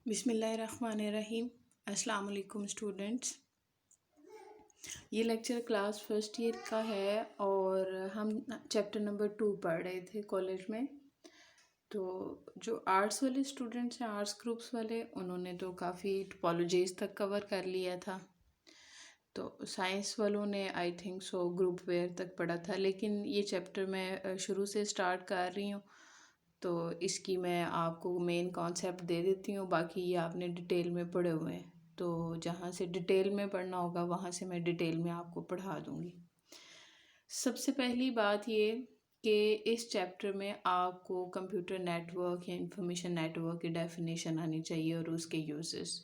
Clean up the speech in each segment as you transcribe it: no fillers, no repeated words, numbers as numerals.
बिस्मिल्लाहिर्रहमानिर्रहीम। अस्सलाम वालेकुम स्टूडेंट्स। ये लेक्चर क्लास फर्स्ट ईयर का है और हम चैप्टर नंबर 2 पढ़ रहे थे कॉलेज में। तो जो आर्ट्स वाले स्टूडेंट्स हैं, आर्ट्स ग्रुप्स वाले, उन्होंने तो काफ़ी टोपोलॉजीज़ तक कवर कर लिया था। तो साइंस वालों ने I think so groupware तक पढ़ा था, लेकिन ये चैप्टर मैं शुरू से स्टार्ट कर रही हूँ, तो इसकी मैं आपको मेन कॉन्सेप्ट दे देती हूँ। बाकी ये आपने डिटेल में पढ़े हुए हैं, तो जहाँ से डिटेल में पढ़ना होगा वहाँ से मैं डिटेल में आपको पढ़ा दूँगी। सबसे पहली बात ये कि इस चैप्टर में आपको कंप्यूटर नेटवर्क या इंफॉर्मेशन नेटवर्क की डेफिनेशन आनी चाहिए और उसके यूजेस।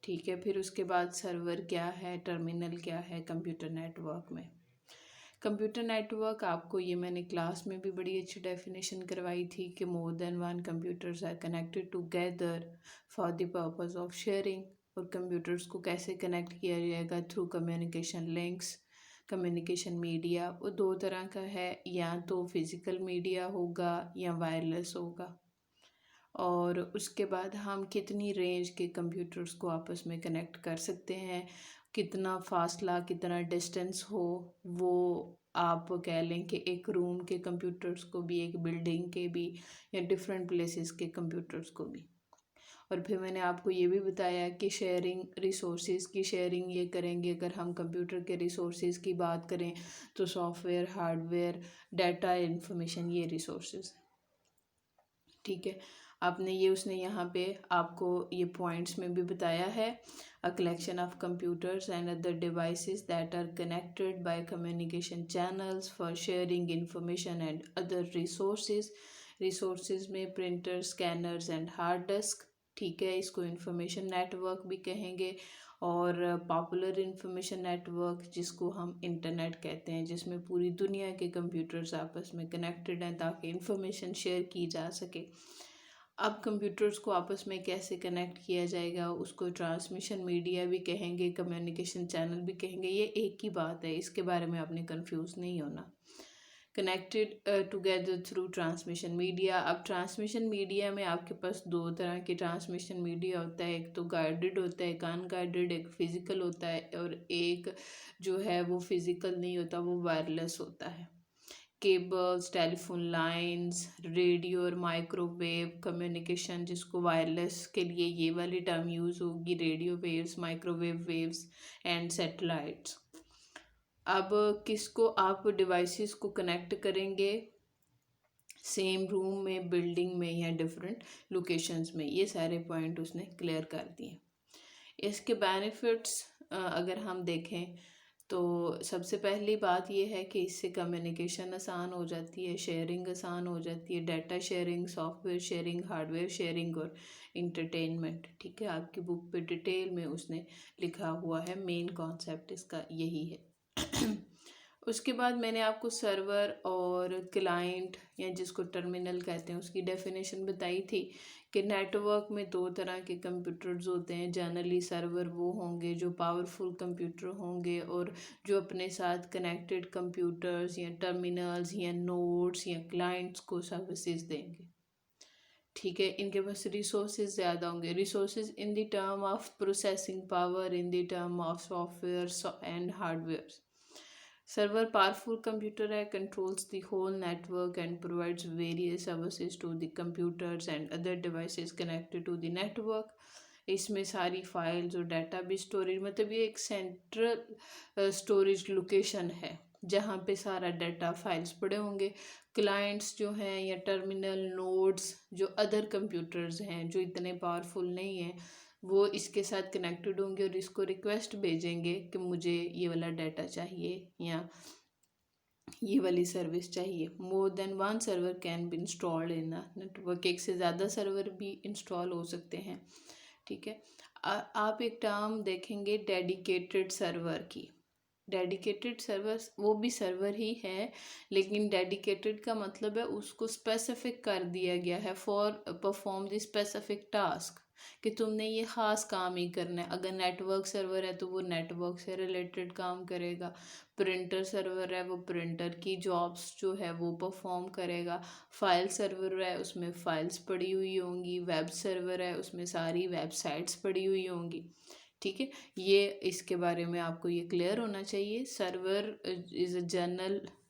ठीक है, फिर उसके बाद सर्वर क्या है, टर्मिनल क्या है कंप्यूटर नेटवर्क में। कंप्यूटर नेटवर्क आपको ये मैंने क्लास में भी बड़ी अच्छी डेफिनेशन करवाई थी कि more than one computers are connected together for the purpose of sharing. और कंप्यूटर्स को कैसे कनेक्ट किया जाएगा? Through communication links. Communication media वो दो तरह का है, या तो फिज़िकल मीडिया होगा या वायरलेस होगा। और उसके बाद हम कितनी रेंज के कंप्यूटर्स को आपस में कनेक्ट कर सकते हैं, कितना फासला, कितना डिस्टेंस हो, वो आप कह लें कि एक रूम के कंप्यूटर्स को भी, एक बिल्डिंग के भी, या डिफरेंट प्लेसेस के कंप्यूटर्स को भी। और फिर मैंने आपको ये भी बताया कि शेयरिंग, रिसोर्सेज की शेयरिंग ये करेंगे। अगर हम कंप्यूटर के रिसोर्सेज की बात करें तो सॉफ्टवेयर, हार्डवेयर, डाटा, इंफॉर्मेशन, ये रिसोर्सेज। ठीक है, आपने ये उसने यहाँ पे आपको ये पॉइंट्स में भी बताया है। A collection of computers and other devices that are connected by communication channels for sharing information and other resources. Resources में printer, scanners and hard disk. ठीक है, इसको इंफॉर्मेशन नेटवर्क भी कहेंगे। और पॉपुलर इंफॉर्मेशन नेटवर्क जिसको हम इंटरनेट कहते हैं, जिसमें पूरी दुनिया के कंप्यूटर्स आपस में कनेक्टेड हैं ताकि इंफॉर्मेशन शेयर की जा सके। अब कंप्यूटर्स को आपस में कैसे कनेक्ट किया जाएगा, उसको ट्रांसमिशन मीडिया भी कहेंगे, कम्युनिकेशन चैनल भी कहेंगे। ये एक ही बात है, इसके बारे में आपने कंफ्यूज नहीं होना। Connected together through transmission media. अब ट्रांसमिशन मीडिया में आपके पास दो तरह के ट्रांसमिशन मीडिया होता है, एक तो गाइडेड होता है, एक अनगाइडेड, एक फिज़िकल होता है, और एक जो है वो फिज़िकल नहीं होता, वो वायरलेस होता है। केबल्स, टेलीफोन लाइंस, रेडियो और माइक्रोवेव कम्युनिकेशन, जिसको वायरलेस के लिए ये वाली टर्म यूज़ होगी, radio waves, microwave waves and satellites. अब किसको आप डिवाइसेस को कनेक्ट करेंगे सेम रूम में, बिल्डिंग में, या डिफरेंट लोकेशंस में, ये सारे पॉइंट उसने क्लियर कर दिए। इसके बेनिफिट्स अगर हम देखें तो सबसे पहली बात ये है कि इससे कम्युनिकेशन आसान हो जाती है, शेयरिंग आसान हो जाती है, data sharing, software sharing, hardware sharing और इंटरटेनमेंट। ठीक है, आपकी बुक पे डिटेल में उसने लिखा हुआ है, मेन कॉन्सेप्ट इसका यही है। उसके बाद मैंने आपको सर्वर और क्लाइंट, या जिसको टर्मिनल कहते हैं, उसकी डेफिनेशन बताई थी कि नेटवर्क में दो तरह के कंप्यूटर्स होते हैं। जनरली सर्वर वो होंगे जो पावरफुल कंप्यूटर होंगे और जो अपने साथ कनेक्टेड कंप्यूटर्स या टर्मिनल्स या नोड्स या क्लाइंट्स को सर्विसेज देंगे। ठीक है, इनके पास रिसोर्सेज ज़्यादा होंगे। Resources in the term of processing power, in the term of software and hardware. Server powerful computer है, controls the whole network and provides various services to the computers and other devices connected to the network. इसमें सारी files और data भी storage, मतलब ये एक central storage location है जहाँ पे सारा डाटा फाइल्स पड़े होंगे। क्लाइंट्स जो हैं या टर्मिनल नोड्स, जो अदर कंप्यूटर्स हैं जो इतने पावरफुल नहीं हैं, वो इसके साथ कनेक्टेड होंगे और इसको रिक्वेस्ट भेजेंगे कि मुझे ये वाला डाटा चाहिए या ये वाली सर्विस चाहिए। मोर than one server can be installed in a network. एक से ज़्यादा सर्वर भी इंस्टॉल हो सकते हैं। ठीक है, आप एक टर्म देखेंगे डेडिकेटेड सर्वर की। डेडिकेटेड सर्वर वो भी सर्वर ही है, लेकिन डेडिकेटेड का मतलब है उसको स्पेसिफिक कर दिया गया है for perform the specific task. कि तुमने ये ख़ास काम ही करना है। अगर नेटवर्क सर्वर है तो वो नेटवर्क से रिलेटेड काम करेगा, प्रिंटर सर्वर है वो प्रिंटर की जॉब्स जो है वो परफॉर्म करेगा, फाइल सर्वर है उसमें फ़ाइल्स पड़ी हुई होंगी, वेब सर्वर है उसमें सारी वेबसाइट्स पड़ी हुई होंगी। ठीक है, ये इसके बारे में आपको ये क्लियर होना चाहिए। Server is a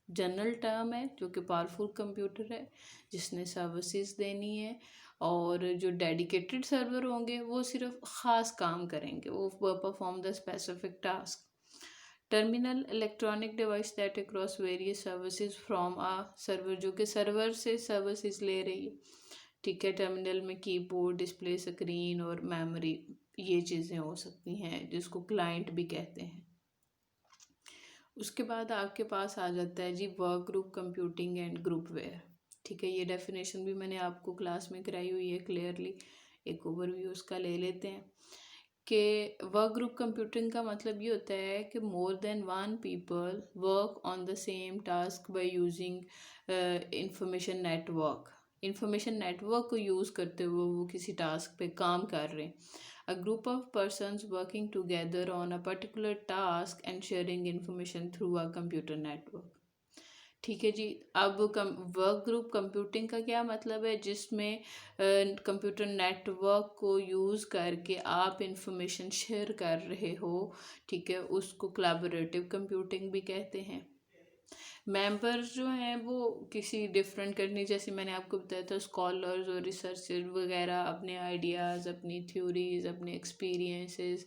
general term है जो कि पावरफुल कंप्यूटर है जिसने सर्विसेज देनी है, और जो डेडिकेटेड सर्वर होंगे वो सिर्फ ख़ास काम करेंगे, वो perform the specific task. Terminal electronic device that across various services from a server, जो कि सर्वर से सर्विसेज ले रही है। ठीक है, टर्मिनल में कीबोर्ड, डिस्प्ले स्क्रीन और मेमोरी, ये चीज़ें हो सकती हैं जिसको क्लाइंट भी कहते हैं। उसके बाद आपके पास आ जाता है जी work group computing and group वेयर। ठीक है, ये डेफिनेशन भी मैंने आपको क्लास में कराई हुई है क्लियरली, एक ओवरव्यू उसका ले लेते हैं कि वर्क ग्रुप कंप्यूटिंग का मतलब ये होता है कि more than one people work on the same task by using information network को यूज़ करते हुए वो किसी टास्क पे काम कर रहे हैं। A group of persons working together on a particular task and sharing information through a computer network। ठीक है जी, अब वर्क ग्रुप कंप्यूटिंग का क्या मतलब है, जिसमें कंप्यूटर नेटवर्क को यूज़ करके आप इंफॉर्मेशन शेयर कर रहे हो। ठीक है, उसको कोलैबोरेटिव कंप्यूटिंग भी कहते हैं। मेंबर्स जो हैं वो किसी डिफरेंट कंट्री, जैसे मैंने आपको बताया था, स्कॉलर्स और रिसर्चर वगैरह अपने आइडियाज़, अपनी थ्योरीज, अपने एक्सपीरियंसेस,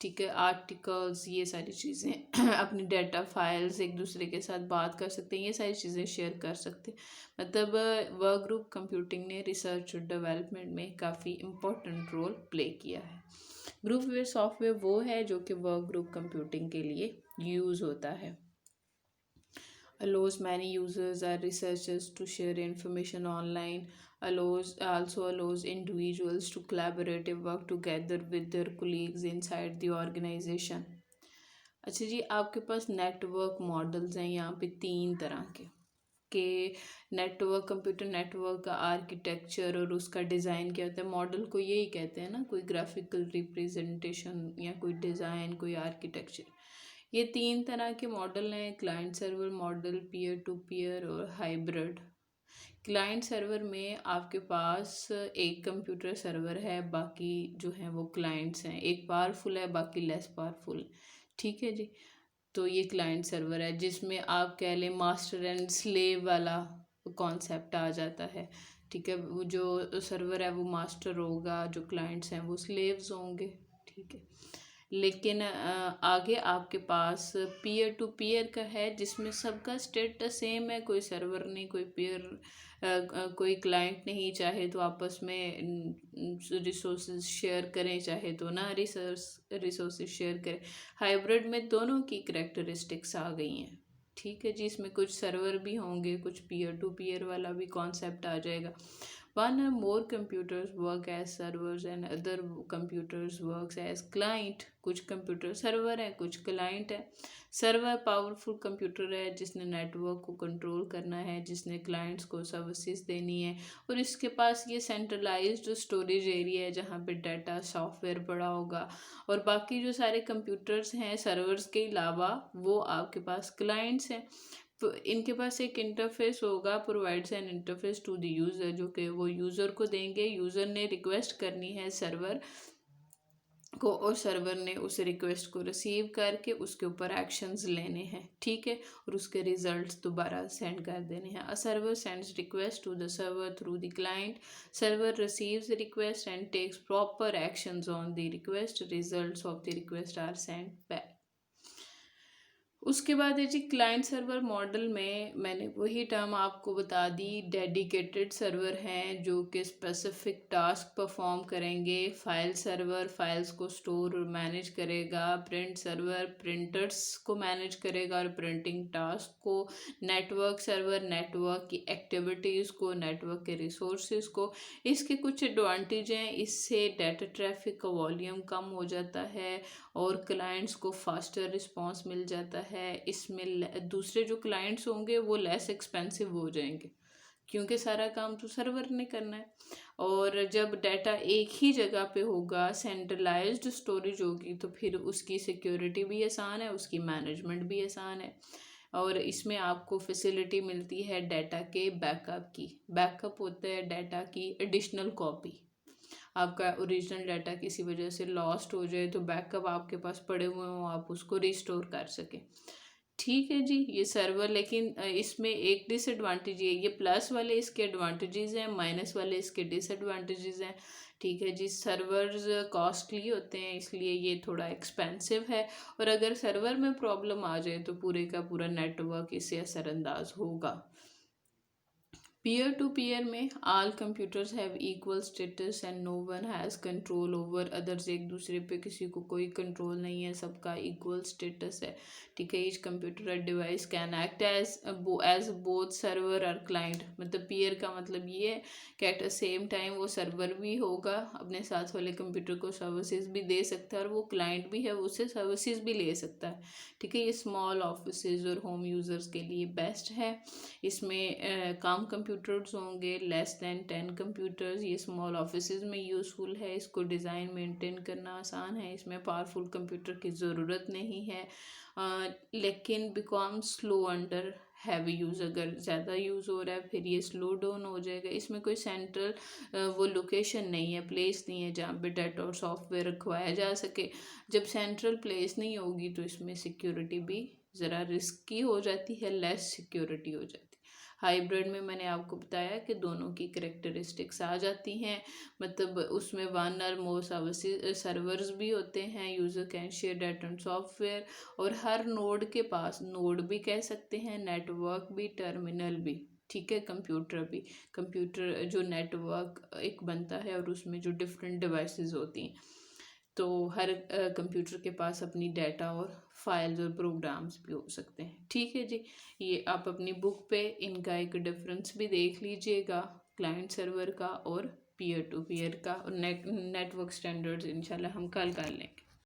ठीक है, आर्टिकल्स, ये सारी चीज़ें अपनी डाटा फाइल्स एक दूसरे के साथ बात कर सकते हैं, ये सारी चीज़ें शेयर कर सकते हैं। मतलब वर्क ग्रुप कंप्यूटिंग ने रिसर्च और डेवलपमेंट में काफ़ी इम्पोर्टेंट रोल प्ले किया है। ग्रुप वेयर सॉफ्टवेयर वो है जो कि वर्क ग्रुप कंप्यूटिंग के लिए यूज़ होता है। Allows many users or researchers to share information online, allows individuals to collaborative work together with their colleagues inside the organization। अच्छा जी, आपके पास नेटवर्क मॉडल्स हैं यहाँ पे तीन तरह के नेटवर्क, कंप्यूटर नेटवर्क का आर्किटेक्चर और उसका डिज़ाइन क्या होता है। मॉडल को यही कहते हैं ना, कोई ग्राफिकल रिप्रेजेंटेशन या कोई डिज़ाइन, कोई आर्किटेक्चर। ये तीन तरह के मॉडल हैं, client server model, peer to peer और हाइब्रिड। क्लाइंट सर्वर में आपके पास एक कंप्यूटर सर्वर है, बाकी जो है वो क्लाइंट्स हैं, एक पावरफुल है बाकी लेस पावरफुल। ठीक है जी, तो ये क्लाइंट सर्वर है जिसमें आप कह लें मास्टर एंड स्लेव वाला कॉन्सेप्ट आ जाता है। ठीक है, वो जो सर्वर है वो मास्टर होगा, जो क्लाइंट्स हैं वो स्लेव्स होंगे। ठीक है, लेकिन आगे आपके पास पीयर टू पीयर का है जिसमें सबका स्टेटस सेम है, कोई सर्वर नहीं, कोई पीयर, कोई क्लाइंट नहीं, चाहे तो आपस में रिसोर्सेज शेयर करें, चाहे तो ना रिसोर्सेज शेयर करें। हाइब्रिड में दोनों की करेक्टरिस्टिक्स आ गई हैं। ठीक है जी, इसमें कुछ सर्वर भी होंगे, कुछ पीयर टू पीयर वाला भी कॉन्सेप्ट आ जाएगा। One or more computers work as servers and other computers works as client। कुछ कंप्यूटर सर्वर है, कुछ क्लाइंट है। सर्वर पावरफुल कंप्यूटर है जिसने नेटवर्क को कंट्रोल करना है, जिसने क्लाइंट्स को सर्विसेज देनी है, और इसके पास ये सेंट्रलाइज्ड स्टोरेज एरिया है जहाँ पे डाटा सॉफ्टवेयर पड़ा होगा। और बाकी जो सारे कंप्यूटर्स हैं सर्वर्स के अलावा वो आपके पास क्लाइंट्स हैं। तो इनके पास एक इंटरफेस होगा, provides an interface to the user, जो कि वो यूज़र को देंगे। यूज़र ने रिक्वेस्ट करनी है सर्वर को और सर्वर ने उस रिक्वेस्ट को रिसीव करके उसके ऊपर एक्शंस लेने हैं। ठीक है, और उसके रिजल्ट्स दोबारा सेंड कर देने हैं। A server sends request to the server through the client. Server receives request and takes proper actions on the request. Results of the request are send back. उसके बाद है जी क्लाइंट सर्वर मॉडल में मैंने वही term आपको बता दी, dedicated server हैं जो कि स्पेसिफिक टास्क परफॉर्म करेंगे। फाइल सर्वर फाइल्स को स्टोर और मैनेज करेगा। प्रिंट सर्वर प्रिंटर्स को मैनेज करेगा और प्रिंटिंग टास्क को। नेटवर्क सर्वर नेटवर्क की एक्टिविटीज़ को, नेटवर्क के रिसोर्सेज को। इसके कुछ एडवांटेज हैं, इससे डाटा ट्रैफिक का वॉल्यूम कम हो जाता है और क्लाइंट्स को फास्टर रिस्पांस मिल जाता है। इसमें दूसरे जो क्लाइंट्स होंगे वो लेस एक्सपेंसिव हो जाएंगे। क्योंकि सारा काम तो सर्वर ने करना है। और जब डाटा एक ही जगह पे होगा, सेंट्रलाइज्ड स्टोरेज होगी, तो फिर उसकी सिक्योरिटी भी आसान है, उसकी मैनेजमेंट भी आसान है। और इसमें आपको फैसिलिटी मिलती है डाटा के बैकअप की। बैकअप होता है डाटा की एडिशनल कॉपी। आपका ओरिजिनल डाटा किसी वजह से लॉस्ट हो जाए तो बैकअप आपके पास पड़े हुए हों, आप उसको रिस्टोर कर सकें। ठीक है जी, ये सर्वर, लेकिन इसमें एक डिसएडवांटेज ये प्लस वाले इसके एडवांटेजेस हैं, माइनस वाले इसके डिसएडवांटेजेस हैं। ठीक है जी, सर्वर्स कॉस्टली होते हैं, इसलिए ये थोड़ा एक्सपेंसिव है। और अगर सर्वर में प्रॉब्लम आ जाए तो पूरे का पूरा नेटवर्क इससे असरअंदाज होगा। पीयर टू पीयर में all computers have equal status and no one has control over others. एक दूसरे पे किसी को कोई कंट्रोल नहीं है, सबका इक्वल स्टेटस है। ठीक है, ईच कंप्यूटर और device can act as both server और क्लाइंट। मतलब पीयर का मतलब ये है कि एट द सेम टाइम वो सर्वर भी होगा, अपने साथ वाले कंप्यूटर को सर्विसेज भी दे सकता है, और वो क्लाइंट भी है, उससे सर्विसेज भी ले सकता है। ठीक है, ये स्मॉल ऑफिसेज और होम यूज़र्स के लिए बेस्ट है। इसमें कम कंप्यूटर्स होंगे, लेस दैन 10 कंप्यूटर्स। ये स्मॉल ऑफिसेज में यूज़फुल है, इसको डिज़ाइन मेंटेन करना आसान है, इसमें पावरफुल कंप्यूटर की ज़रूरत नहीं है। लेकिन become slow under heavy use. अगर ज़्यादा यूज़ हो रहा है फिर ये स्लो डाउन हो जाएगा। इसमें कोई सेंट्रल वो लोकेशन नहीं है, प्लेस नहीं है जहाँ पे डाटा और सॉफ्टवेयर रखवाया जा सके। जब सेंट्रल प्लेस नहीं होगी तो इसमें सिक्योरिटी भी ज़रा रिस्की हो जाती है, लेस सिक्योरिटी हो जाती है। हाइब्रिड में मैंने आपको बताया कि दोनों की करेक्टरिस्टिक्स आ जाती हैं। मतलब उसमें वन और मोर सर्वर्स भी होते हैं, user can share data and software. और हर नोड के पास, नोड भी कह सकते हैं, नेटवर्क भी, टर्मिनल भी। ठीक है, कंप्यूटर भी। कंप्यूटर जो नेटवर्क एक बनता है और उसमें जो डिफरेंट डिवाइसेस होती हैं, तो हर कंप्यूटर के पास अपनी डाटा और फाइल्स और प्रोग्राम्स भी हो सकते हैं। ठीक है जी, ये आप अपनी बुक पे इनका एक डिफरेंस भी देख लीजिएगा, क्लाइंट सर्वर का और पीयर टू पीयर का। और नेटवर्क स्टैंडर्ड्स इंशाल्लाह हम कल कर लेंगे।